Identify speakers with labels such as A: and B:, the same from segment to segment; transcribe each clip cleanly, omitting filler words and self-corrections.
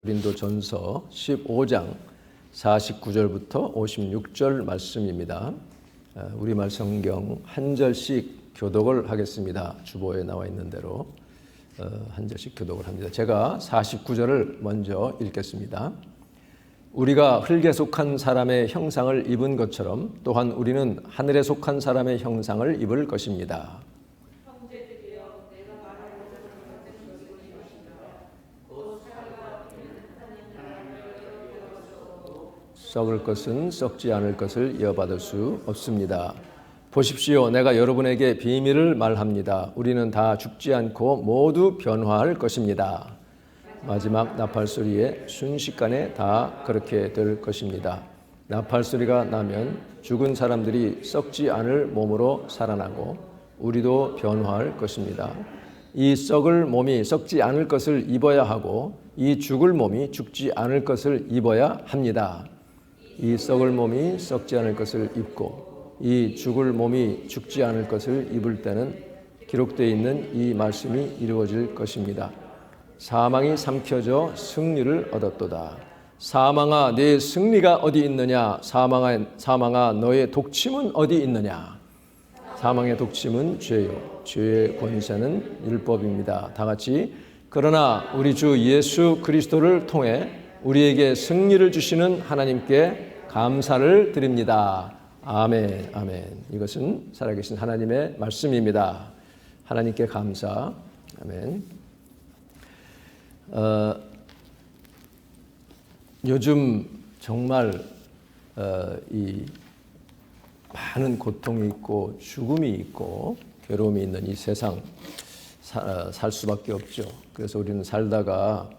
A: 고린도전서 15장 49절부터 56절 말씀입니다. 우리말 성경 한 절씩 교독을 하겠습니다. 주보에 나와 있는 대로 한 절씩 교독을 합니다. 제가 49절을 먼저 읽겠습니다. 우리가 흙에 속한 사람의 형상을 입은 것처럼 또한 우리는 하늘에 속한 사람의 형상을 입을 것입니다. 썩을 것은 썩지 않을 것을 이어받을 수 없습니다. 보십시오. 내가 여러분에게 비밀을 말합니다. 우리는 다 죽지 않고 모두 변화할 것입니다. 마지막 나팔소리에 순식간에 다 그렇게 될 것입니다. 나팔소리가 나면 죽은 사람들이 썩지 않을 몸으로 살아나고 우리도 변화할 것입니다. 이 썩을 몸이 썩지 않을 것을 입어야 하고 이 죽을 몸이 죽지 않을 것을 입어야 합니다. 이 썩을 몸이 썩지 않을 것을 입고 이 죽을 몸이 죽지 않을 것을 입을 때는 기록되어 있는 이 말씀이 이루어질 것입니다. 사망이 삼켜져 승리를 얻었도다. 사망아, 네 승리가 어디 있느냐? 사망아, 너의 독침은 어디 있느냐? 사망의 독침은 죄요, 죄의 권세는 율법입니다. 다 같이 그러나 우리 주 예수 그리스도를 통해 우리에게 승리를 주시는 하나님께 감사를 드립니다. 아멘, 아멘. 이것은 살아계신 하나님의 말씀입니다. 하나님께 감사. 아멘. 요즘 정말 이 많은 고통이 있고 죽음이 있고 괴로움이 있는 이 세상 살 수밖에 없죠. 그래서 우리는 살다가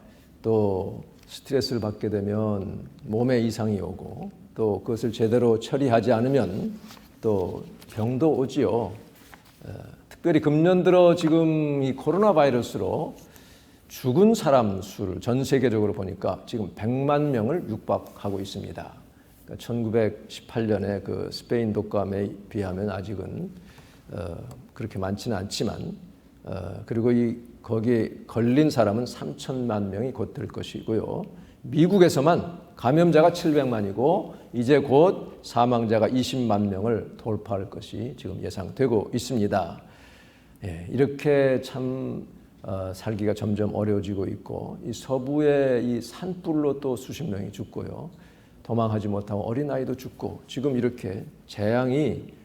A: 또 스트레스를 받게 되면 몸에 이상이 오고 또 그것을 제대로 처리하지 않으면 또 병도 오지요. 특별히 금년 들어 지금 이 코로나 바이러스로 죽은 사람 수를 전 세계적으로 보니까 지금 100만 명을 육박하고 있습니다. 그러니까 1918년에 그 스페인 독감에 비하면 아직은 그렇게 많지는 않지만 그리고 거기에 걸린 사람은 3천만 명이 곧 될 것이고요. 미국에서만 감염자가 700만이고 이제 곧 사망자가 20만 명을 돌파할 것이 지금 예상되고 있습니다. 이렇게 참 살기가 점점 어려워지고 있고 이 서부의 이 산불로 또 수십 명이 죽고요. 도망하지 못하고 어린아이도 죽고 지금 이렇게 재앙이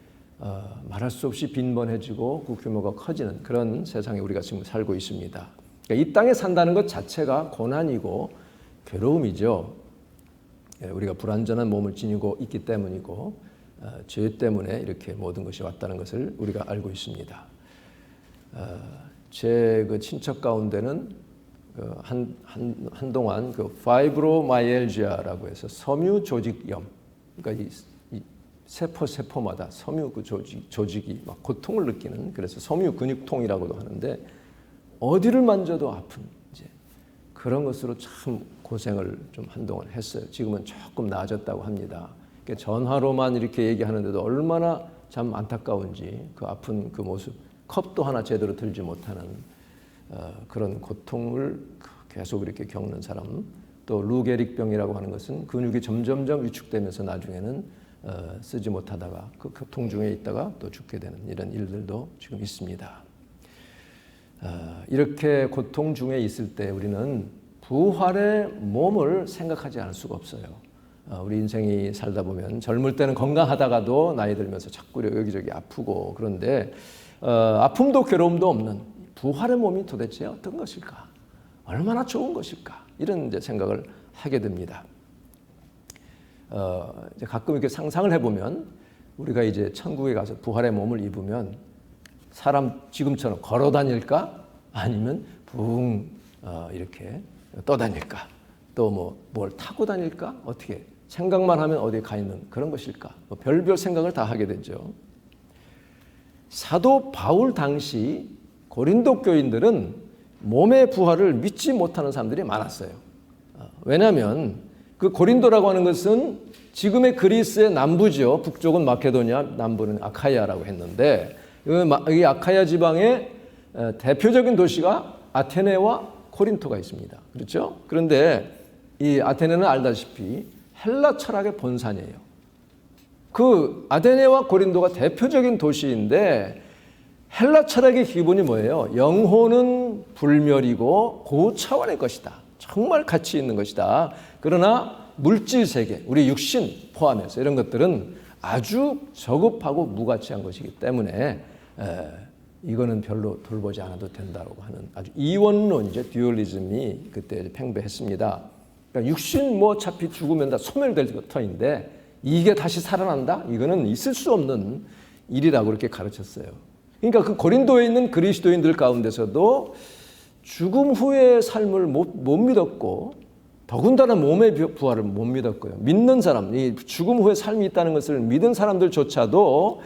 A: 말할 수 없이 빈번해지고 그 규모가 커지는 그런 세상에 우리가 지금 살고 있습니다. 그러니까 이 땅에 산다는 것 자체가 고난이고 괴로움이죠. 우리가 불완전한 몸을 지니고 있기 때문이고 죄 때문에 이렇게 모든 것이 왔다는 것을 우리가 알고 있습니다. 제 그 친척 가운데는 한동안 그 파이브로마이알지아라고 해서 섬유 조직염, 그러니까 이 세포마다 섬유 그 조직이 막 고통을 느끼는, 그래서 섬유 근육통이라고도 하는데 어디를 만져도 아픈 이제 그런 것으로 참 고생을 좀 한동안 했어요. 지금은 조금 나아졌다고 합니다. 그러니까 전화로만 이렇게 얘기하는데도 얼마나 참 안타까운지 그 아픈 그 모습, 컵도 하나 제대로 들지 못하는 그런 고통을 계속 이렇게 겪는 사람, 또 루게릭병이라고 하는 것은 근육이 점점점 위축되면서 나중에는 쓰지 못하다가 그 고통 중에 있다가 또 죽게 되는 이런 일들도 지금 있습니다. 이렇게 고통 중에 있을 때 우리는 부활의 몸을 생각하지 않을 수가 없어요. 우리 인생이 살다 보면 젊을 때는 건강하다가도 나이 들면서 자꾸 여기저기 아프고 그런데 아픔도 괴로움도 없는 부활의 몸이 도대체 어떤 것일까? 얼마나 좋은 것일까? 이런 이제 생각을 하게 됩니다. 이제 가끔 이렇게 상상을 해보면 우리가 이제 천국에 가서 부활의 몸을 입으면 사람 지금처럼 걸어 다닐까? 아니면 붕 이렇게 떠다닐까? 또 뭘 타고 다닐까? 어떻게 생각만 하면 어디에 가 있는 그런 것일까? 별별 생각을 다 하게 되죠. 사도 바울 당시 고린도 교인들은 몸의 부활을 믿지 못하는 사람들이 많았어요. 왜냐하면 그 고린도라고 하는 것은 지금의 그리스의 남부죠. 북쪽은 마케도니아, 남부는 아카이아라고 했는데 이 아카이아 지방의 대표적인 도시가 아테네와 코린토가 있습니다. 그렇죠? 그런데 이 아테네는 알다시피 헬라 철학의 본산이에요. 그 아테네와 고린도가 대표적인 도시인데 헬라 철학의 기본이 뭐예요? 영혼은 불멸이고 고차원의 것이다. 정말 가치 있는 것이다. 그러나 물질 세계, 우리 육신 포함해서 이런 것들은 아주 저급하고 무가치한 것이기 때문에 이거는 별로 돌보지 않아도 된다고 하는 아주 이원론적 듀얼리즘이 그때 팽배했습니다. 그러니까 육신 뭐 어차피 죽으면 다 소멸될 터인데 이게 다시 살아난다? 이거는 있을 수 없는 일이라고 그렇게 가르쳤어요. 그러니까 그 고린도에 있는 그리스도인들 가운데서도 죽음 후의 삶을 못 믿었고 더군다나 몸의 부활을 못 믿었고요. 믿는 사람, 이 죽음 후에 삶이 있다는 것을 믿은 사람들조차도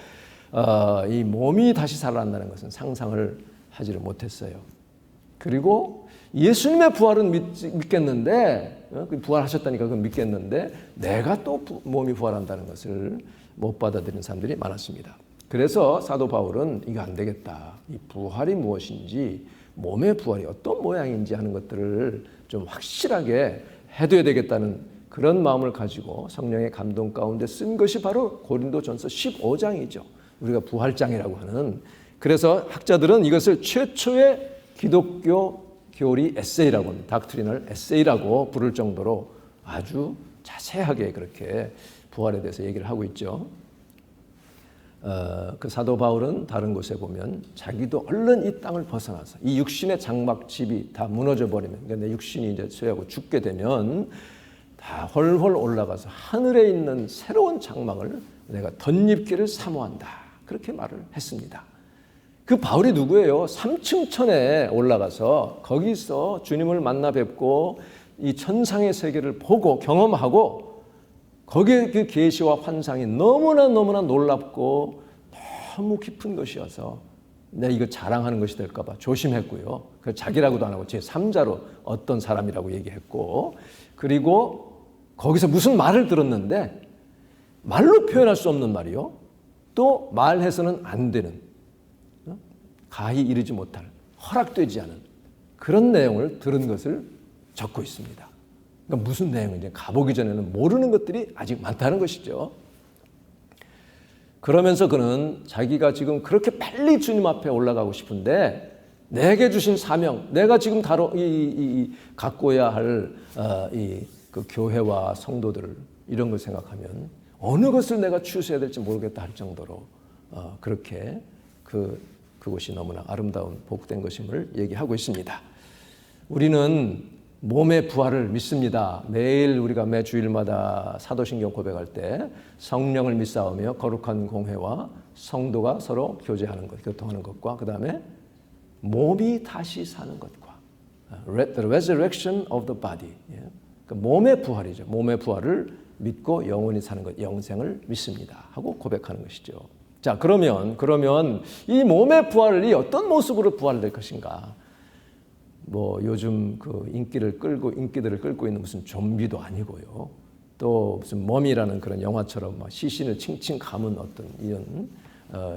A: 이 몸이 다시 살아난다는 것은 상상을 하지를 못했어요. 그리고 예수님의 부활은 믿겠는데 부활하셨다니까 그건 믿겠는데 내가 또 몸이 부활한다는 것을 못 받아들이는 사람들이 많았습니다. 그래서 사도 바울은 이거 안 되겠다. 이 부활이 무엇인지 몸의 부활이 어떤 모양인지 하는 것들을 좀 확실하게 해둬야 되겠다는 그런 마음을 가지고 성령의 감동 가운데 쓴 것이 바로 고린도전서 15장이죠. 우리가 부활장이라고 하는. 그래서 학자들은 이것을 최초의 기독교 교리 에세이라고 닥트리널 에세이라고 부를 정도로 아주 자세하게 그렇게 부활에 대해서 얘기를 하고 있죠. 그 사도 바울은 다른 곳에 보면 자기도 얼른 이 땅을 벗어나서 이 육신의 장막집이 다 무너져 버리면 그러니까 내 육신이 이제 쇠하고 죽게 되면 다 헐헐 올라가서 하늘에 있는 새로운 장막을 내가 덧입기를 사모한다. 그렇게 말을 했습니다. 그 바울이 누구예요? 3층 천에 올라가서 거기서 주님을 만나 뵙고 이 천상의 세계를 보고 경험하고 거기에 그 계시와 환상이 너무나 놀랍고 너무 깊은 것이어서 내가 이거 자랑하는 것이 될까 봐 조심했고요. 그 자기라고도 안 하고 제3자로 어떤 사람이라고 얘기했고 그리고 거기서 무슨 말을 들었는데 말로 표현할 수 없는 말이요. 또 말해서는 안 되는 가히 이르지 못할 허락되지 않은 그런 내용을 들은 것을 적고 있습니다. 그러니까 무슨 내용인지 가보기 전에는 모르는 것들이 아직 많다는 것이죠. 그러면서 그는 자기가 지금 그렇게 빨리 주님 앞에 올라가고 싶은데 내게 주신 사명, 내가 지금 갖고야 할 그 교회와 성도들 이런 걸 생각하면 어느 것을 내가 취소해야 될지 모르겠다 할 정도로 그렇게 그것이 너무나 아름다운 복된 것임을 얘기하고 있습니다. 우리는 몸의 부활을 믿습니다. 매일 우리가 매 주일마다 사도신경 고백할 때 성령을 믿사오며 거룩한 공회와 성도가 서로 교제하는 것, 교통하는 것과 그 다음에 몸이 다시 사는 것과 The resurrection of the body. 그러니까 몸의 부활이죠. 몸의 부활을 믿고 영원히 사는 것, 영생을 믿습니다. 하고 고백하는 것이죠. 자, 그러면 이 몸의 부활이 어떤 모습으로 부활될 것인가? 뭐 요즘 그 인기들을 끌고 있는 무슨 좀비도 아니고요. 또 무슨 머미라는 그런 영화처럼 막 시신을 칭칭 감은 어떤 이런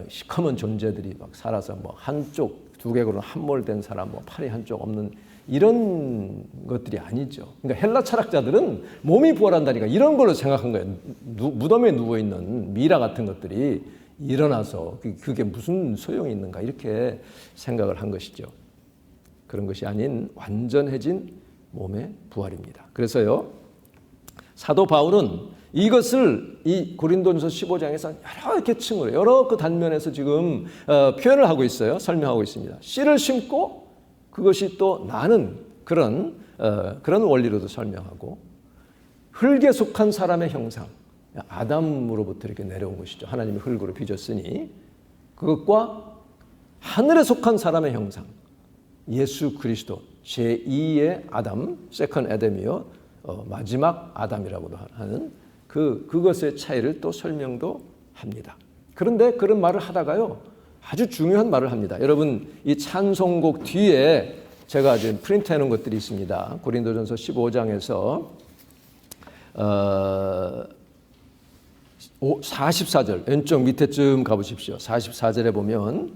A: 시커먼 존재들이 막 살아서 뭐 한쪽 두개골은 함몰된 사람, 뭐 팔이 한쪽 없는 이런 것들이 아니죠. 그러니까 헬라 철학자들은 몸이 부활한다니까 이런 걸로 생각한 거예요. 무덤에 누워 있는 미라 같은 것들이 일어나서 그게 무슨 소용이 있는가 이렇게 생각을 한 것이죠. 그런 것이 아닌 완전해진 몸의 부활입니다. 그래서요, 사도 바울은 이것을 이 고린도전서 15장에서 여러 계층으로 여러 그 단면에서 지금 표현을 하고 있어요. 설명하고 있습니다. 씨를 심고 그것이 또 나는 그런 원리로도 설명하고 흙에 속한 사람의 형상, 아담으로부터 이렇게 내려온 것이죠. 하나님이 흙으로 빚었으니 그것과 하늘에 속한 사람의 형상, 예수 그리스도 제2의 아담, 세컨 애덤이요, 마지막 아담이라고도 하는 그것의 차이를 또 설명도 합니다. 그런데 그런 말을 하다가요, 아주 중요한 말을 합니다. 여러분, 이 찬송곡 뒤에 제가 지금 프린트해 놓은 것들이 있습니다. 고린도전서 15장에서 44절 왼쪽 밑에쯤 가보십시오. 44절에 보면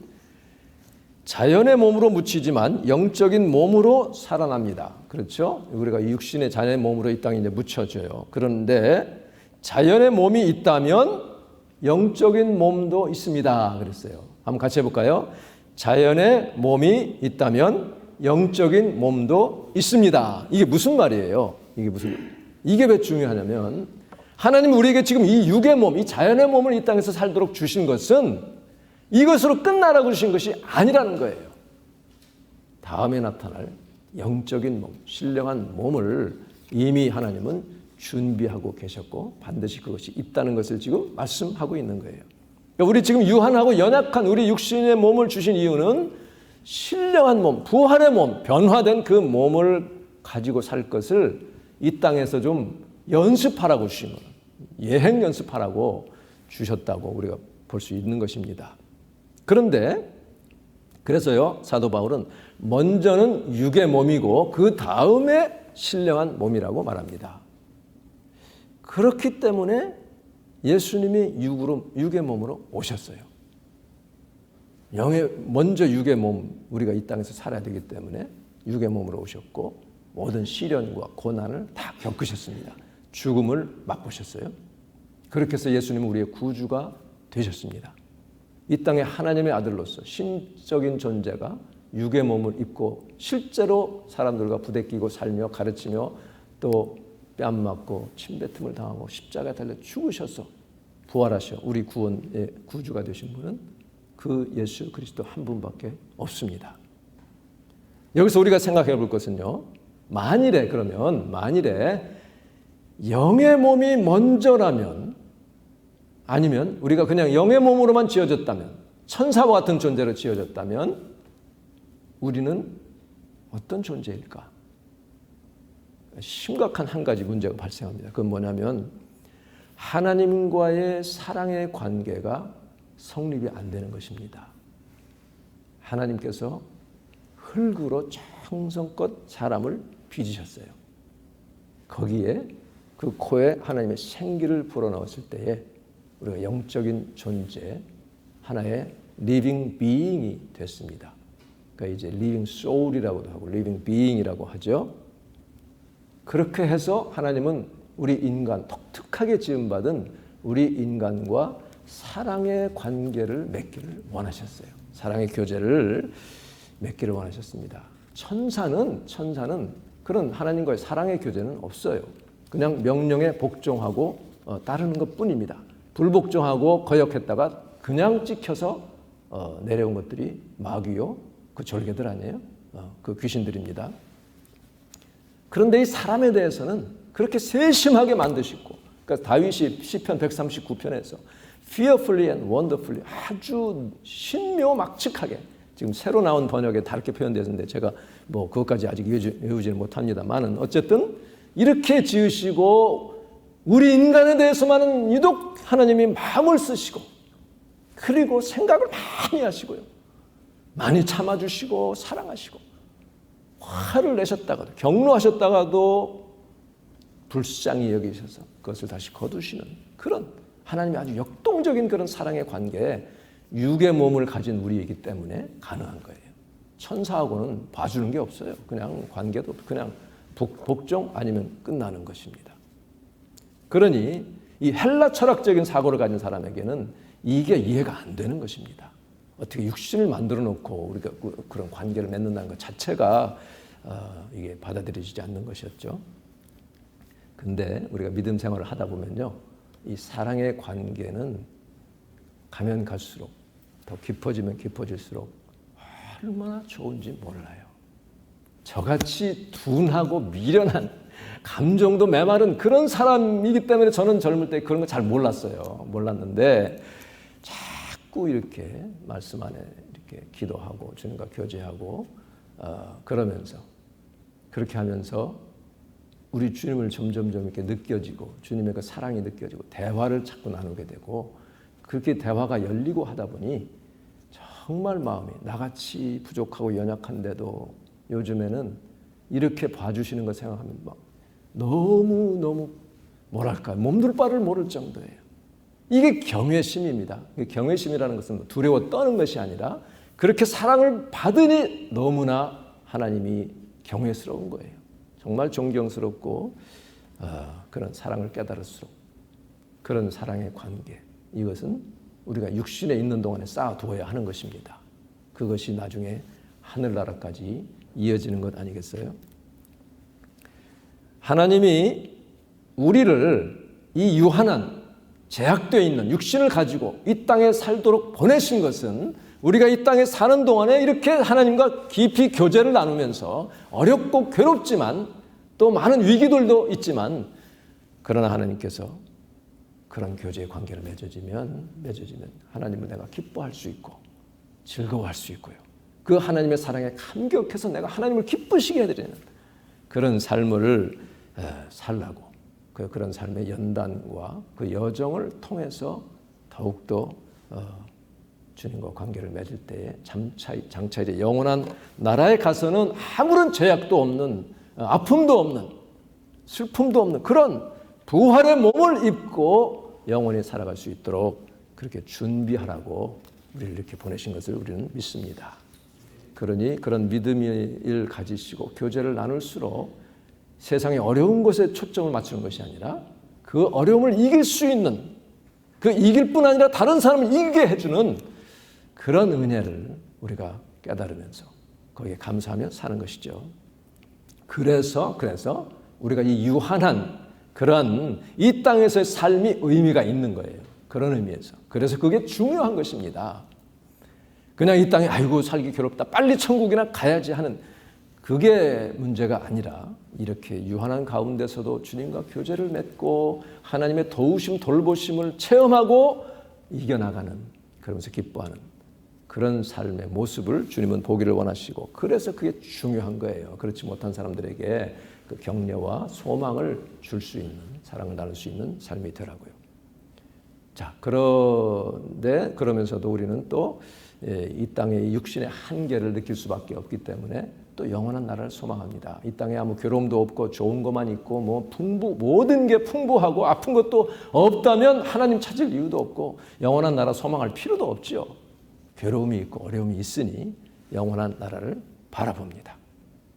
A: 자연의 몸으로 묻히지만 영적인 몸으로 살아납니다. 그렇죠? 우리가 육신의 자연의 몸으로 이 땅에 이제 묻혀져요. 그런데 자연의 몸이 있다면 영적인 몸도 있습니다. 그랬어요. 한번 같이 해볼까요? 자연의 몸이 있다면 영적인 몸도 있습니다. 이게 무슨 말이에요? 이게 왜 중요하냐면 하나님이 우리에게 지금 이 육의 몸, 이 자연의 몸을 이 땅에서 살도록 주신 것은 이것으로 끝나라고 주신 것이 아니라는 거예요. 다음에 나타날 영적인 몸, 신령한 몸을 이미 하나님은 준비하고 계셨고 반드시 그것이 있다는 것을 지금 말씀하고 있는 거예요. 우리 지금 유한하고 연약한 우리 육신의 몸을 주신 이유는 신령한 몸, 부활의 몸, 변화된 그 몸을 가지고 살 것을 이 땅에서 좀 연습하라고 주신 거예요. 예행 연습하라고 주셨다고 우리가 볼 수 있는 것입니다. 그런데 그래서요, 사도 바울은 먼저는 육의 몸이고 그 다음에 신령한 몸이라고 말합니다. 그렇기 때문에 예수님이 육의 몸으로 오셨어요. 먼저 육의 몸, 우리가 이 땅에서 살아야 되기 때문에 육의 몸으로 오셨고 모든 시련과 고난을 다 겪으셨습니다. 죽음을 맛보셨어요. 그렇게 해서 예수님은 우리의 구주가 되셨습니다. 이 땅에 하나님의 아들로서 신적인 존재가 육의 몸을 입고 실제로 사람들과 부대끼고 살며 가르치며 또 뺨 맞고 침뱉음을 당하고 십자가에 달려 죽으셔서 부활하셔 우리 구원의 구주가 되신 분은 그 예수 그리스도 한 분밖에 없습니다. 여기서 우리가 생각해 볼 것은요, 만일에 영의 몸이 먼저라면, 아니면 우리가 그냥 영의 몸으로만 지어졌다면, 천사와 같은 존재로 지어졌다면 우리는 어떤 존재일까? 심각한 한 가지 문제가 발생합니다. 그건 뭐냐면 하나님과의 사랑의 관계가 성립이 안 되는 것입니다. 하나님께서 흙으로 정성껏 사람을 빚으셨어요. 거기에 그 코에 하나님의 생기를 불어넣었을 때에 우리가 영적인 존재, 하나의 리빙 비잉이 됐습니다. 그러니까 이제 리빙 소울이라고도 하고 리빙 비잉이라고 하죠. 그렇게 해서 하나님은 우리 인간, 독특하게 지음받은 우리 인간과 사랑의 관계를 맺기를 원하셨어요. 사랑의 교제를 맺기를 원하셨습니다. 천사는 그런 하나님과의 사랑의 교제는 없어요. 그냥 명령에 복종하고 따르는 것뿐입니다. 불복종하고 거역했다가 그냥 찍혀서 내려온 것들이 마귀요, 그 졸개들 아니에요? 그 귀신들입니다. 그런데 이 사람에 대해서는 그렇게 세심하게 만드시고, 그러니까 다윗이 시편 139편에서 fearfully and wonderfully 아주 신묘막측하게, 지금 새로 나온 번역에 다르게 표현되었는데 제가 뭐 그것까지 아직 외우지는 못합니다만은 어쨌든 이렇게 지으시고 우리 인간에 대해서만은 유독 하나님이 마음을 쓰시고 그리고 생각을 많이 하시고요, 많이 참아주시고 사랑하시고 화를 내셨다가도 경노하셨다가도 불쌍히 여기셔서 그것을 다시 거두시는 그런 하나님의 아주 역동적인 그런 사랑의 관계에 육의 몸을 가진 우리이기 때문에 가능한 거예요. 천사하고는 봐주는 게 없어요. 그냥 관계도 그냥 복종 아니면 끝나는 것입니다. 그러니 이 헬라 철학적인 사고를 가진 사람에게는 이게 이해가 안 되는 것입니다. 어떻게 육신을 만들어 놓고 우리가 그런 관계를 맺는다는 것 자체가 이게 받아들여지지 않는 것이었죠. 근데 우리가 믿음 생활을 하다 보면요, 이 사랑의 관계는 가면 갈수록 더 깊어지면 깊어질수록 얼마나 좋은지 몰라요. 저같이 둔하고 미련한 감정도 메마른 그런 사람이기 때문에 저는 젊을 때 그런 거 잘 몰랐는데 자꾸 이렇게 말씀 안에 이렇게 기도하고 주님과 교제하고 그러면서 그렇게 하면서 우리 주님을 점점 이렇게 느껴지고 주님의 그 사랑이 느껴지고 대화를 자꾸 나누게 되고 그렇게 대화가 열리고 하다 보니 정말 마음이 나같이 부족하고 연약한데도 요즘에는 이렇게 봐주시는 거 생각하면 막 너무 뭐랄까 몸둘 바를 모를 정도예요. 이게 경외심입니다. 경외심이라는 것은 두려워 떠는 것이 아니라 그렇게 사랑을 받으니 너무나 하나님이 경외스러운 거예요. 정말 존경스럽고 그런 사랑을 깨달을수록 그런 사랑의 관계, 이것은 우리가 육신에 있는 동안에 쌓아두어야 하는 것입니다. 그것이 나중에 하늘나라까지 이어지는 것 아니겠어요? 하나님이 우리를 이 유한한 제약되어 있는 육신을 가지고 이 땅에 살도록 보내신 것은 우리가 이 땅에 사는 동안에 이렇게 하나님과 깊이 교제를 나누면서 어렵고 괴롭지만 또 많은 위기들도 있지만, 그러나 하나님께서 그런 교제의 관계를 맺어지면 하나님을 내가 기뻐할 수 있고 즐거워할 수 있고요. 그 하나님의 사랑에 감격해서 내가 하나님을 기쁘시게 해드리는 그런 삶을 살라고, 그런 삶의 연단과 그 여정을 통해서 더욱더 주님과 관계를 맺을 때에 장차 이제 영원한 나라에 가서는 아무런 제약도 없는, 아픔도 없는, 슬픔도 없는 그런 부활의 몸을 입고 영원히 살아갈 수 있도록 그렇게 준비하라고 우리를 이렇게 보내신 것을 우리는 믿습니다. 그러니 그런 믿음을 가지시고 교제를 나눌수록 세상의 어려운 것에 초점을 맞추는 것이 아니라 그 어려움을 이길 수 있는, 그 이길 뿐 아니라 다른 사람을 이기게 해주는 그런 은혜를 우리가 깨달으면서 거기에 감사하며 사는 것이죠. 그래서 우리가 이 유한한 그런 이 땅에서의 삶이 의미가 있는 거예요. 그런 의미에서. 그래서 그게 중요한 것입니다. 그냥 이 땅에 아이고 살기 괴롭다, 빨리 천국이나 가야지 하는 그게 문제가 아니라 이렇게 유한한 가운데서도 주님과 교제를 맺고 하나님의 도우심, 돌보심을 체험하고 이겨나가는, 그러면서 기뻐하는 그런 삶의 모습을 주님은 보기를 원하시고, 그래서 그게 중요한 거예요. 그렇지 못한 사람들에게 그 격려와 소망을 줄 수 있는, 사랑을 나눌 수 있는 삶이 되라고요. 자, 그런데 그러면서도 우리는 또 이 땅의 육신의 한계를 느낄 수밖에 없기 때문에 또 영원한 나라를 소망합니다. 이 땅에 아무 괴로움도 없고 좋은 것만 있고 모든 게 풍부하고 아픈 것도 없다면 하나님 찾을 이유도 없고 영원한 나라 소망할 필요도 없죠. 괴로움이 있고 어려움이 있으니 영원한 나라를 바라봅니다.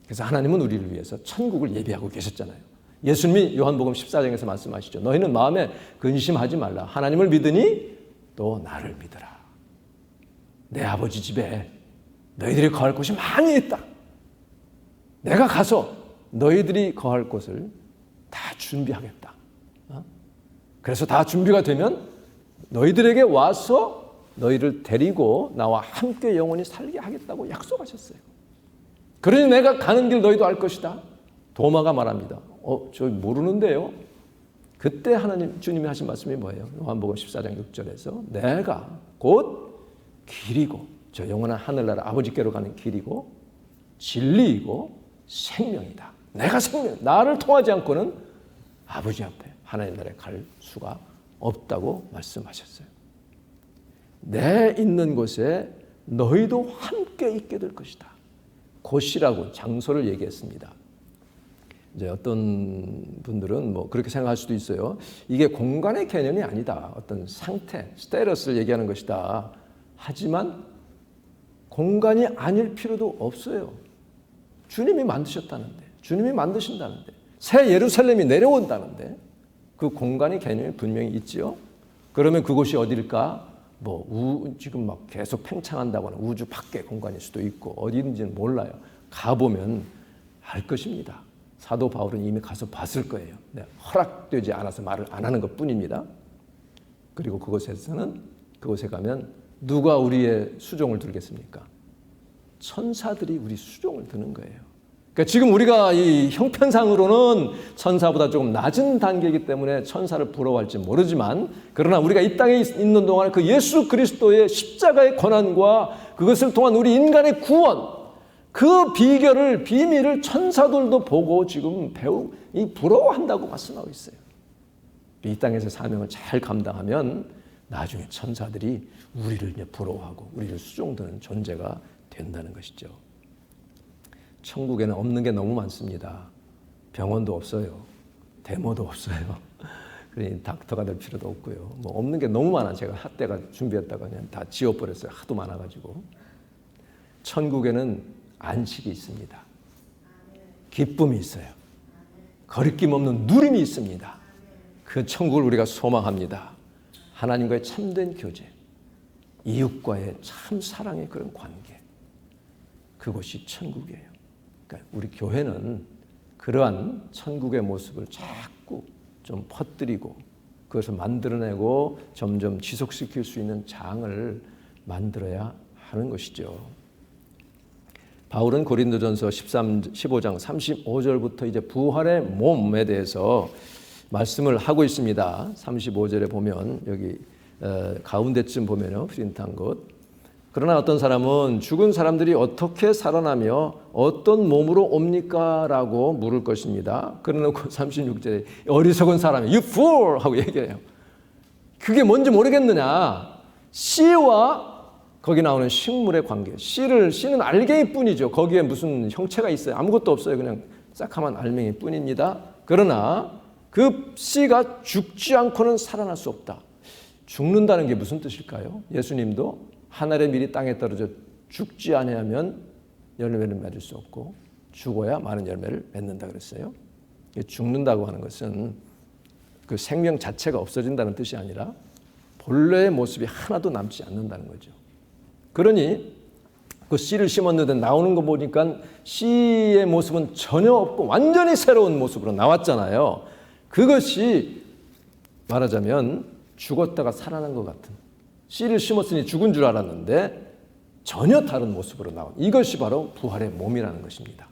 A: 그래서 하나님은 우리를 위해서 천국을 예비하고 계셨잖아요. 예수님이 요한복음 14장에서 말씀하시죠. 너희는 마음에 근심하지 말라. 하나님을 믿으니 또 나를 믿으라. 내 아버지 집에 너희들이 거할 곳이 많이 있다. 내가 가서 너희들이 거할 곳을 다 준비하겠다. 그래서 다 준비가 되면 너희들에게 와서 너희를 데리고 나와 함께 영원히 살게 하겠다고 약속하셨어요. 그러니 내가 가는 길 너희도 알 것이다. 도마가 말합니다. 저 모르는데요. 그때 주님이 하신 말씀이 뭐예요? 요한복음 14장 6절에서 내가 곧 길이고 저 영원한 하늘나라 아버지께로 가는 길이고 진리이고 생명이다. 내가 생명, 나를 통하지 않고는 아버지 앞에 하나님 나라에 갈 수가 없다고 말씀하셨어요. 내 있는 곳에 너희도 함께 있게 될 것이다. 곳이라고 장소를 얘기했습니다. 이제 어떤 분들은 그렇게 생각할 수도 있어요. 이게 공간의 개념이 아니다. 어떤 상태, 스테러스를 얘기하는 것이다. 하지만 공간이 아닐 필요도 없어요. 주님이 만드셨다는데, 주님이 만드신다는데, 새 예루살렘이 내려온다는데 그 공간의 개념이 분명히 있지요. 그러면 그곳이 어딜까? 지금 막 계속 팽창한다거나 우주 밖의 공간일 수도 있고 어디인지는 몰라요. 가보면 알 것입니다. 사도 바울은 이미 가서 봤을 거예요. 허락되지 않아서 말을 안 하는 것 뿐입니다. 그리고 그곳에 가면 누가 우리의 수종을 들겠습니까? 천사들이 우리 수종을 드는 거예요. 그러니까 지금 우리가 이 형편상으로는 천사보다 조금 낮은 단계이기 때문에 천사를 부러워할지 모르지만, 그러나 우리가 이 땅에 있는 동안 그 예수 그리스도의 십자가의 권한과 그것을 통한 우리 인간의 구원, 그 비밀을 천사들도 보고 지금 부러워한다고 말씀하고 있어요. 이 땅에서 사명을 잘 감당하면 나중에 천사들이 우리를 부러워하고 우리를 수종드는 존재가 된다는 것이죠. 천국에는 없는 게 너무 많습니다. 병원도 없어요. 데모도 없어요. 그러니 닥터가 될 필요도 없고요. 없는 게 너무 많아. 제가 한때가 준비했다가 그냥 다 지워버렸어요. 하도 많아가지고. 천국에는 안식이 있습니다. 기쁨이 있어요. 거리낌 없는 누림이 있습니다. 그 천국을 우리가 소망합니다. 하나님과의 참된 교제, 이웃과의 참 사랑의 그런 관계, 그것이 천국이에요. 그러니까 우리 교회는 그러한 천국의 모습을 자꾸 좀 퍼뜨리고 그것을 만들어내고 점점 지속시킬 수 있는 장을 만들어야 하는 것이죠. 바울은 고린도전서 15장 35절부터 이제 부활의 몸에 대해서 말씀을 하고 있습니다. 35절에 보면 여기 가운데쯤 보면요, 프린트한 곳. 그러나 어떤 사람은 죽은 사람들이 어떻게 살아나며 어떤 몸으로 옵니까? 라고 물을 것입니다. 그러놓고 36절에 어리석은 사람이 You fool! 하고 얘기해요. 그게 뭔지 모르겠느냐? 씨와 거기 나오는 식물의 관계. 씨는 알갱이뿐이죠. 거기에 무슨 형체가 있어요? 아무것도 없어요. 그냥 새카만 알맹이뿐입니다. 그러나 그 씨가 죽지 않고는 살아날 수 없다. 죽는다는 게 무슨 뜻일까요? 예수님도 하늘의 밀이 땅에 떨어져 죽지 아니하면 열매를 맺을 수 없고 죽어야 많은 열매를 맺는다 그랬어요. 죽는다고 하는 것은 그 생명 자체가 없어진다는 뜻이 아니라 본래의 모습이 하나도 남지 않는다는 거죠. 그러니 그 씨를 심었는데 나오는 거 보니까 씨의 모습은 전혀 없고 완전히 새로운 모습으로 나왔잖아요. 그것이 말하자면 죽었다가 살아난 것 같은, 씨를 심었으니 죽은 줄 알았는데 전혀 다른 모습으로 나온, 이것이 바로 부활의 몸이라는 것입니다.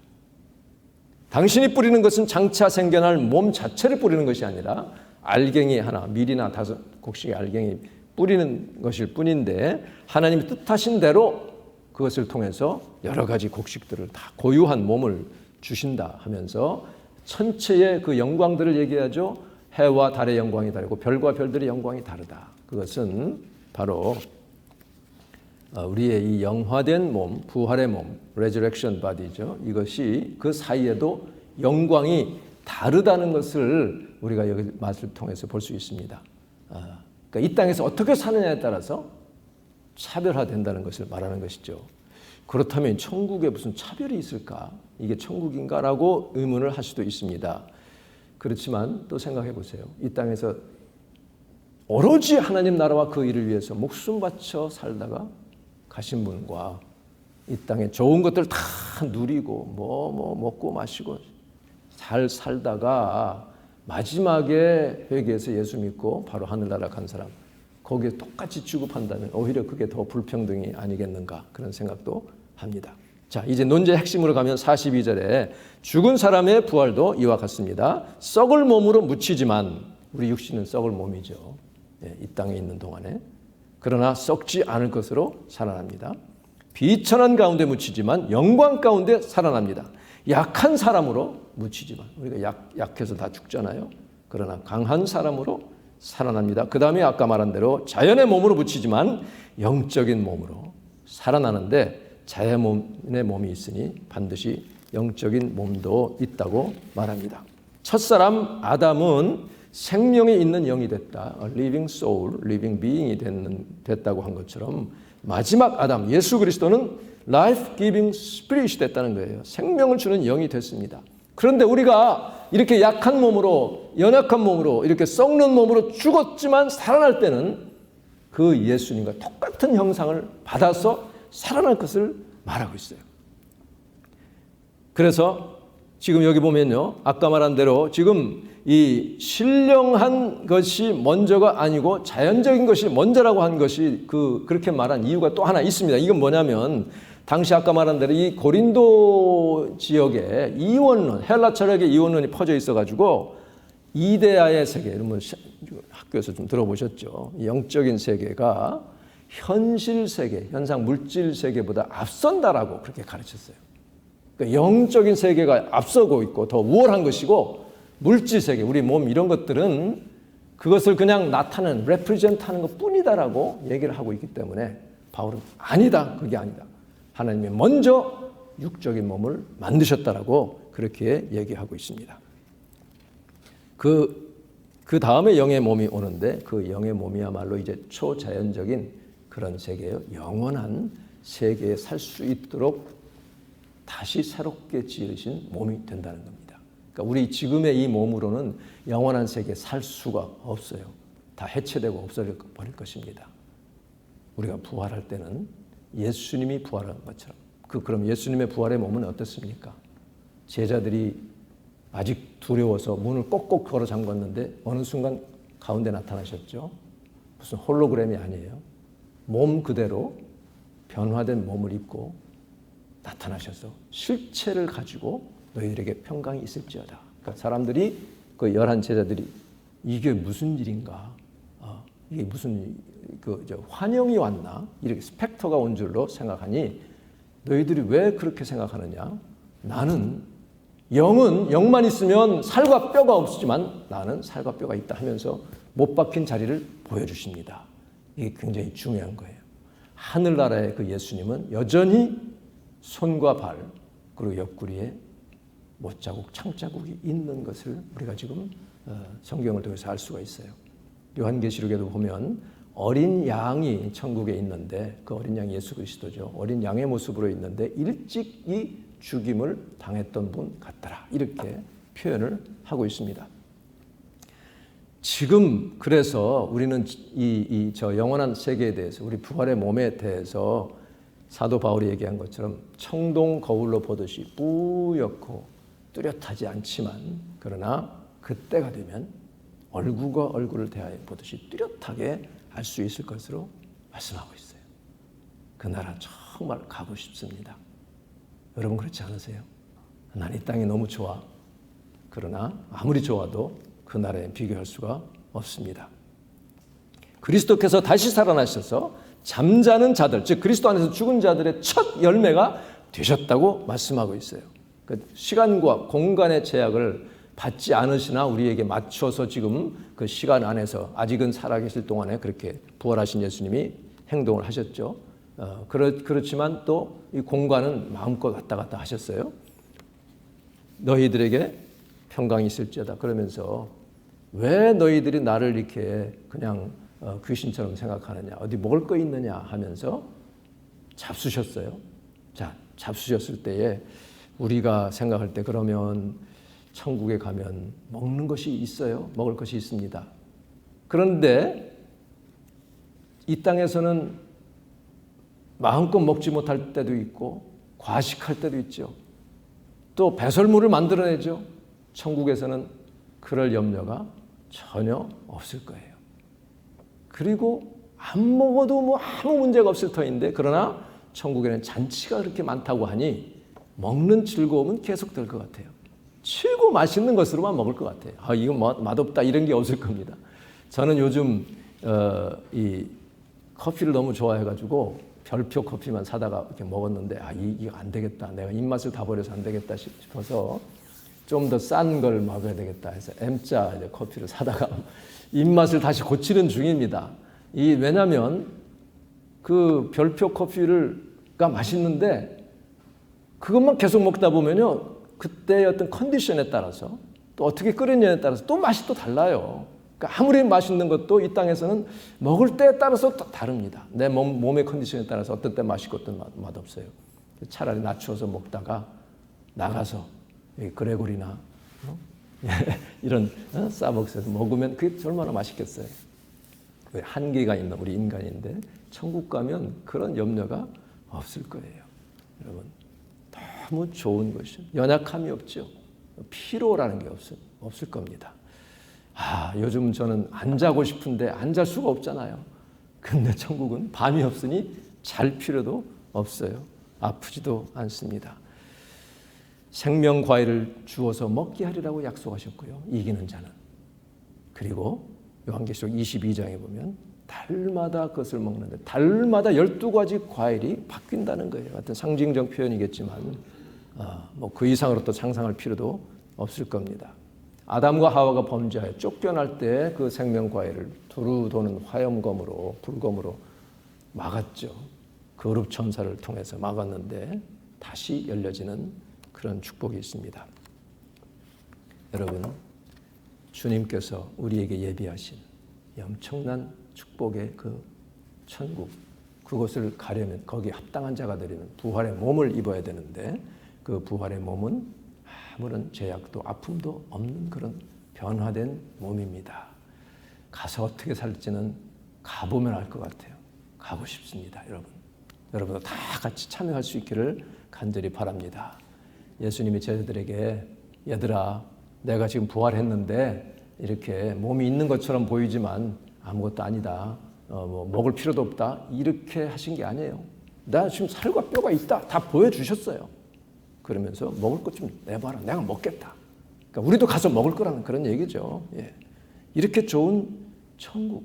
A: 당신이 뿌리는 것은 장차 생겨날 몸 자체를 뿌리는 것이 아니라 알갱이 하나, 밀이나 5곡식의 알갱이 뿌리는 것일 뿐인데 하나님이 뜻하신 대로 그것을 통해서 여러 가지 곡식들을 다 고유한 몸을 주신다 하면서 천체의 그 영광들을 얘기하죠. 해와 달의 영광이 다르고 별과 별들의 영광이 다르다. 그것은 바로 우리의 이 영화된 몸, 부활의 몸, resurrection body죠. 이것이 그 사이에도 영광이 다르다는 것을 우리가 여기 맛을 통해서 볼 수 있습니다. 그러니까 이 땅에서 어떻게 사느냐에 따라서 차별화된다는 것을 말하는 것이죠. 그렇다면 천국에 무슨 차별이 있을까? 이게 천국인가라고 의문을 할 수도 있습니다. 그렇지만 또 생각해 보세요. 이 땅에서 오로지 하나님 나라와 그 일을 위해서 목숨 바쳐 살다가 가신 분과 이 땅에 좋은 것들 다 누리고 먹고 마시고 잘 살다가 마지막에 회개해서 예수 믿고 바로 하늘나라 간 사람, 거기에 똑같이 취급한다면 오히려 그게 더 불평등이 아니겠는가, 그런 생각도 합니다. 자, 이제 논제의 핵심으로 가면 42절에 죽은 사람의 부활도 이와 같습니다. 썩을 몸으로 묻히지만, 우리 육신은 썩을 몸이죠. 이 땅에 있는 동안에. 그러나 썩지 않을 것으로 살아납니다. 비천한 가운데 묻히지만 영광 가운데 살아납니다. 약한 사람으로 묻히지만, 우리가 약해서 다 죽잖아요. 그러나 강한 사람으로 살아납니다. 그 다음에 아까 말한 대로 자연의 몸으로 묻히지만 영적인 몸으로 살아나는데, 자연의 몸이 있으니 반드시 영적인 몸도 있다고 말합니다. 첫사람 아담은 생명이 있는 영이 됐다. living soul, living being이 됐다고 한 것처럼 마지막 아담 예수 그리스도는 life-giving spirit이 됐다는 거예요. 생명을 주는 영이 됐습니다. 그런데 우리가 이렇게 약한 몸으로, 연약한 몸으로, 이렇게 썩는 몸으로 죽었지만 살아날 때는 그 예수님과 똑같은 형상을 받아서 살아날 것을 말하고 있어요. 그래서 지금 여기 보면요, 아까 말한 대로 지금 이 신령한 것이 먼저가 아니고 자연적인 것이 먼저라고 한 것이 그렇게 말한 이유가 또 하나 있습니다. 이건 뭐냐면 당시 아까 말한 대로 이 고린도 지역에 이원론, 헬라 철학의 이원론이 퍼져 있어가지고 이데아의 세계, 여러분 학교에서 좀 들어보셨죠? 영적인 세계가 현실 세계, 현상 물질 세계보다 앞선다라고 그렇게 가르쳤어요. 그러니까 영적인 세계가 앞서고 있고 더 우월한 것이고, 물질 세계, 우리 몸 이런 것들은 그것을 그냥 나타내는, 레프리젠트하는 것 뿐이다라고 얘기를 하고 있기 때문에 바울은 아니다, 그게 아니다. 하나님이 먼저 육적인 몸을 만드셨다라고 그렇게 얘기하고 있습니다. 그 다음에 영의 몸이 오는데 그 영의 몸이야말로 이제 초자연적인 그런 세계예요. 영원한 세계에 살 수 있도록 다시 새롭게 지으신 몸이 된다는 겁니다. 그러니까 우리 지금의 이 몸으로는 영원한 세계에 살 수가 없어요. 다 해체되고 없어버릴 것입니다. 우리가 부활할 때는 예수님이 부활한 것처럼. 그럼 예수님의 부활의 몸은 어떻습니까? 제자들이 아직 두려워서 문을 꼭꼭 걸어 잠궜는데 어느 순간 가운데 나타나셨죠. 무슨 홀로그램이 아니에요. 몸 그대로 변화된 몸을 입고 나타나셔서 실체를 가지고 너희들에게 평강이 있을지어다. 그러니까 사람들이 그 11 제자들이 이게 무슨 일인가? 이게 무슨 환영이 왔나? 이렇게 스펙터가 온 줄로 생각하니 너희들이 왜 그렇게 생각하느냐? 나는 영만 있으면 살과 뼈가 없지만 나는 살과 뼈가 있다 하면서 못 박힌 자리를 보여주십니다. 이게 굉장히 중요한 거예요. 하늘나라의 그 예수님은 여전히 손과 발 그리고 옆구리에 못자국, 창자국이 있는 것을 우리가 지금 성경을 통해서 알 수가 있어요. 요한계시록에도 보면 어린 양이 천국에 있는데 그 어린 양이 예수 그리스도죠. 어린 양의 모습으로 있는데 일찍이 죽임을 당했던 분 같더라. 이렇게 표현을 하고 있습니다. 지금 그래서 우리는 저 영원한 세계에 대해서 우리 부활의 몸에 대해서 사도 바울이 얘기한 것처럼 청동 거울로 보듯이 뿌옇고 뚜렷하지 않지만 그러나 그때가 되면 얼굴과 얼굴을 대하여 보듯이 뚜렷하게 알 수 있을 것으로 말씀하고 있어요. 그 나라 정말 가고 싶습니다. 여러분 그렇지 않으세요? 난 이 땅이 너무 좋아. 그러나 아무리 좋아도 그 나라에 비교할 수가 없습니다. 그리스도께서 다시 살아나셔서 잠자는 자들, 즉 그리스도 안에서 죽은 자들의 첫 열매가 되셨다고 말씀하고 있어요. 그 시간과 공간의 제약을 받지 않으시나 우리에게 맞춰서 지금 그 시간 안에서 아직은 살아계실 동안에 그렇게 부활하신 예수님이 행동을 하셨죠. 그렇지만 또 이 공간은 마음껏 왔다 갔다 하셨어요. 너희들에게 평강이 있을지어다 그러면서 왜 너희들이 나를 이렇게 그냥 귀신처럼 생각하느냐, 어디 먹을 거 있느냐 하면서 잡수셨어요. 자, 잡수셨을 때에 우리가 생각할 때 그러면 천국에 가면 먹는 것이 있어요. 먹을 것이 있습니다. 그런데 이 땅에서는 마음껏 먹지 못할 때도 있고 과식할 때도 있죠. 또 배설물을 만들어내죠. 천국에서는 그럴 염려가 전혀 없을 거예요. 그리고 안 먹어도 뭐 아무 문제가 없을 터인데 그러나 천국에는 잔치가 그렇게 많다고 하니 먹는 즐거움은 계속될 것 같아요. 최고 맛있는 것으로만 먹을 것 같아요. 이건 맛없다 이런 게 없을 겁니다. 저는 요즘 이 커피를 너무 좋아해가지고 별표 커피만 사다가 이렇게 먹었는데 이거 안 되겠다. 내가 입맛을 다 버려서 안 되겠다 싶어서 좀 더 싼 걸 먹어야 되겠다 해서 M자 이제 커피를 사다가 입맛을 다시 고치는 중입니다. 왜냐하면 그 별표 커피가 맛있는데 그것만 계속 먹다 보면요. 그때의 어떤 컨디션에 따라서 또 어떻게 끓였냐에 따라서 또 맛이 또 달라요. 그러니까 아무리 맛있는 것도 이 땅에서는 먹을 때에 따라서 또 다릅니다. 내 몸의 컨디션에 따라서 어떤 때 맛있고 어떤 맛없어요. 차라리 낮추어서 먹다가 나가서 그레고리나 이런 스타벅스에서 먹으면 그게 얼마나 맛있겠어요. 한계가 있는 우리 인간인데 천국 가면 그런 염려가 없을 거예요. 여러분 너무 좋은 것이죠. 연약함이 없죠. 피로라는 게 없을 겁니다. 요즘 저는 안 자고 싶은데 안 잘 수가 없잖아요. 근데 천국은 밤이 없으니 잘 필요도 없어요. 아프지도 않습니다. 생명 과일을 주어서 먹게 하리라고 약속하셨고요. 이기는 자는. 그리고 요한계시록 22장에 보면 달마다 그것을 먹는데 달마다 12가지 과일이 바뀐다는 거예요. 어떤 상징적 표현이겠지만 그 이상으로 또 상상할 필요도 없을 겁니다. 아담과 하와가 범죄하여 쫓겨날 때 그 생명 과일을 두루 도는 화염검으로 불검으로 막았죠. 거룩 천사를 통해서 막았는데 다시 열려지는 그런 축복이 있습니다. 여러분 주님께서 우리에게 예비하신 엄청난 축복의 그 천국 그것을 가려면 거기에 합당한 자가 되려면 부활의 몸을 입어야 되는데 그 부활의 몸은 아무런 제약도 아픔도 없는 그런 변화된 몸입니다. 가서 어떻게 살지는 가보면 알 것 같아요. 가고 싶습니다, 여러분. 여러분도 다 같이 참여할 수 있기를 간절히 바랍니다. 예수님이 제자들에게 얘들아, 내가 지금 부활했는데 이렇게 몸이 있는 것처럼 보이지만 아무것도 아니다. 먹을 필요도 없다. 이렇게 하신 게 아니에요. 나 지금 살과 뼈가 있다. 다 보여주셨어요. 그러면서 먹을 것 좀 내봐라. 내가 먹겠다. 그러니까 우리도 가서 먹을 거라는 그런 얘기죠. 예. 이렇게 좋은 천국.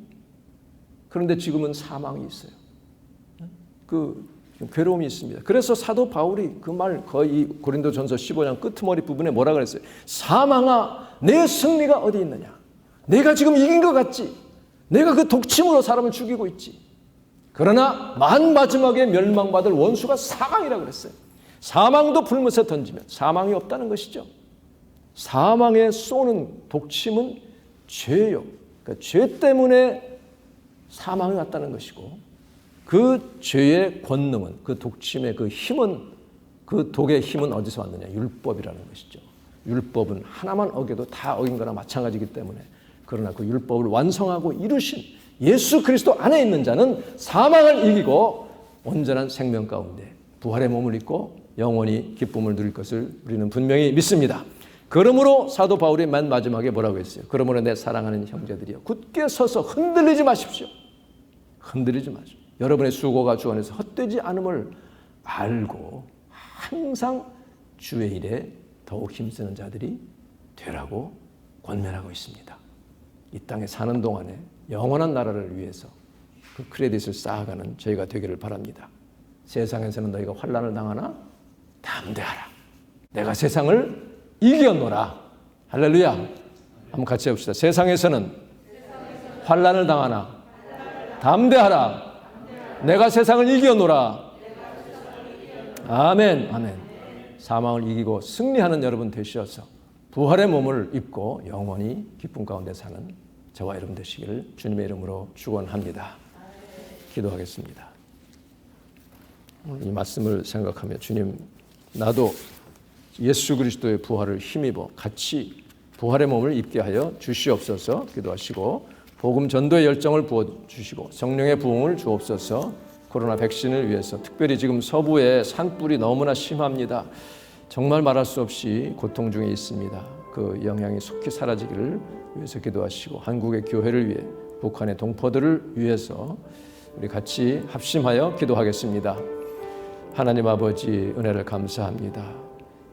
A: 그런데 지금은 사망이 있어요. 그 괴로움이 있습니다. 그래서 사도 바울이 그 말 거의 고린도전서 15장 끄트머리 부분에 뭐라 그랬어요? 사망아, 내 승리가 어디 있느냐? 내가 지금 이긴 것 같지? 내가 그 독침으로 사람을 죽이고 있지. 그러나 마지막에 멸망받을 원수가 사망이라고 그랬어요. 사망도 불못에 던지면 사망이 없다는 것이죠. 사망에 쏘는 독침은 죄요. 그러니까 죄 때문에 사망이 왔다는 것이고 그 죄의 권능은, 그 독침의 그 힘은, 그 독의 힘은 어디서 왔느냐? 율법이라는 것이죠. 율법은 하나만 어겨도 다 어긴 거나 마찬가지이기 때문에 그러나 그 율법을 완성하고 이루신 예수 그리스도 안에 있는 자는 사망을 이기고 온전한 생명 가운데 부활의 몸을 입고 영원히 기쁨을 누릴 것을 우리는 분명히 믿습니다. 그러므로 사도 바울이 맨 마지막에 뭐라고 했어요? 그러므로 내 사랑하는 형제들이여 굳게 서서 흔들리지 마십시오. 흔들리지 마십시오. 여러분의 수고가 주 안에서 헛되지 않음을 알고 항상 주의 일에 더욱 힘쓰는 자들이 되라고 권면하고 있습니다. 이 땅에 사는 동안에 영원한 나라를 위해서 그 크레딧을 쌓아가는 저희가 되기를 바랍니다. 세상에서는 너희가 환난을 당하나 담대하라. 내가 세상을 이겼노라. 할렐루야. 한번 같이 해봅시다. 세상에서는 환난을 당하나 담대하라. 내가 세상을 이겼노라. 아멘. 아멘. 사망을 이기고 승리하는 여러분 되셔서 부활의 몸을 입고 영원히 기쁨 가운데 사는 저와 여러분 되시기를 주님의 이름으로 축원합니다. 기도하겠습니다. 이 말씀을 생각하며 주님, 나도 예수 그리스도의 부활을 힘입어 같이 부활의 몸을 입게 하여 주시옵소서. 기도하시고 복음 전도의 열정을 부어주시고 성령의 부흥을 주옵소서. 코로나 백신을 위해서 특별히 지금 서부에 산불이 너무나 심합니다. 정말 말할 수 없이 고통 중에 있습니다. 그 영향이 속히 사라지기를 위해서 기도하시고 한국의 교회를 위해 북한의 동포들을 위해서 우리 같이 합심하여 기도하겠습니다. 하나님 아버지 은혜를 감사합니다.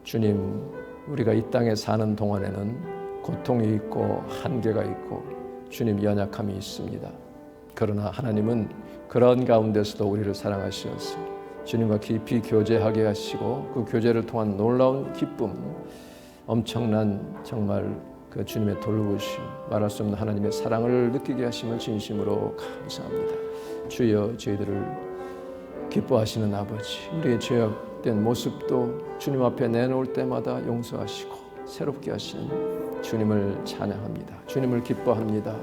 A: 주님, 우리가 이 땅에 사는 동안에는 고통이 있고 한계가 있고 주님 연약함이 있습니다. 그러나 하나님은 그런 가운데서도 우리를 사랑하셔서 주님과 깊이 교제하게 하시고 그 교제를 통한 놀라운 기쁨, 엄청난 정말 그 주님의 돌보심, 말할 수 없는 하나님의 사랑을 느끼게 하심을 진심으로 감사합니다. 주여, 저희들을 기뻐하시는 아버지, 우리의 죄악된 모습도 주님 앞에 내놓을 때마다 용서하시고 새롭게 하시는 주님을 찬양합니다. 주님을 기뻐합니다.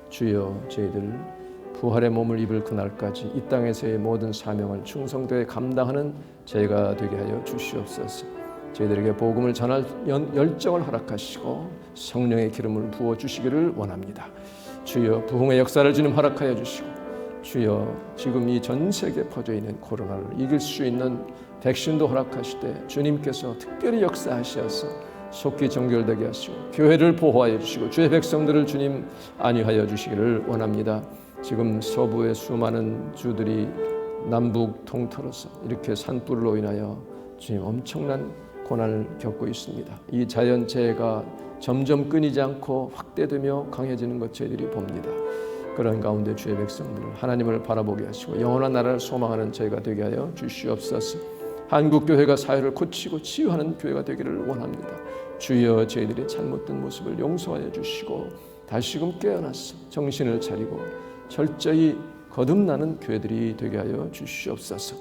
A: 주여, 저희들 부활의 몸을 입을 그날까지 이 땅에서의 모든 사명을 충성되게 감당하는 저희가 되게 하여 주시옵소서. 저희들에게 복음을 전할 열정을 허락하시고 성령의 기름을 부어주시기를 원합니다. 주여, 부흥의 역사를 주님 허락하여 주시고 주여, 지금 이 전 세계에 퍼져 있는 코로나를 이길 수 있는 백신도 허락하시되 주님께서 특별히 역사하셔서 속히 정결되게 하시고 교회를 보호하여 주시고 주의 백성들을 주님 안위하여 주시기를 원합니다. 지금 서부의 수많은 주들이 남북 통틀어서 이렇게 산불로 인하여 주님 엄청난 고난을 겪고 있습니다. 이 자연재해가 점점 끊이지 않고 확대되며 강해지는 것 저희들이 봅니다. 그런 가운데 주의 백성들 하나님을 바라보게 하시고 영원한 나라를 소망하는 저희가 되게 하여 주시옵소서. 한국교회가 사회를 고치고 치유하는 교회가 되기를 원합니다. 주여, 저희들의 잘못된 모습을 용서하여 주시고 다시금 깨어나서 정신을 차리고 철저히 거듭나는 교회들이 되게 하여 주시옵소서.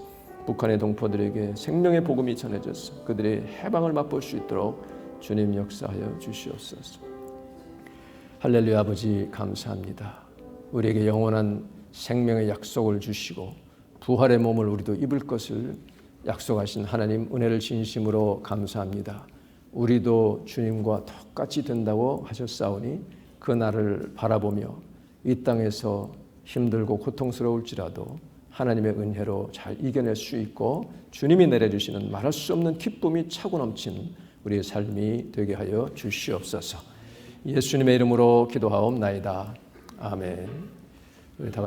A: 북한의 동포들에게 생명의 복음이 전해져서 그들의 해방을 맛볼 수 있도록 주님 역사하여 주시옵소서. 할렐루야. 아버지 감사합니다. 우리에게 영원한 생명의 약속을 주시고 부활의 몸을 우리도 입을 것을 약속하신 하나님 은혜를 진심으로 감사합니다. 우리도 주님과 똑같이 된다고 하셨사오니 그 날을 바라보며 이 땅에서 힘들고 고통스러울지라도 하나님의 은혜로 잘 이겨낼 수 있고 주님이 내려주시는 말할 수 없는 기쁨이 차고 넘친 우리의 삶이 되게 하여 주시옵소서. 예수님의 이름으로 기도하옵나이다. 아멘. 우리 다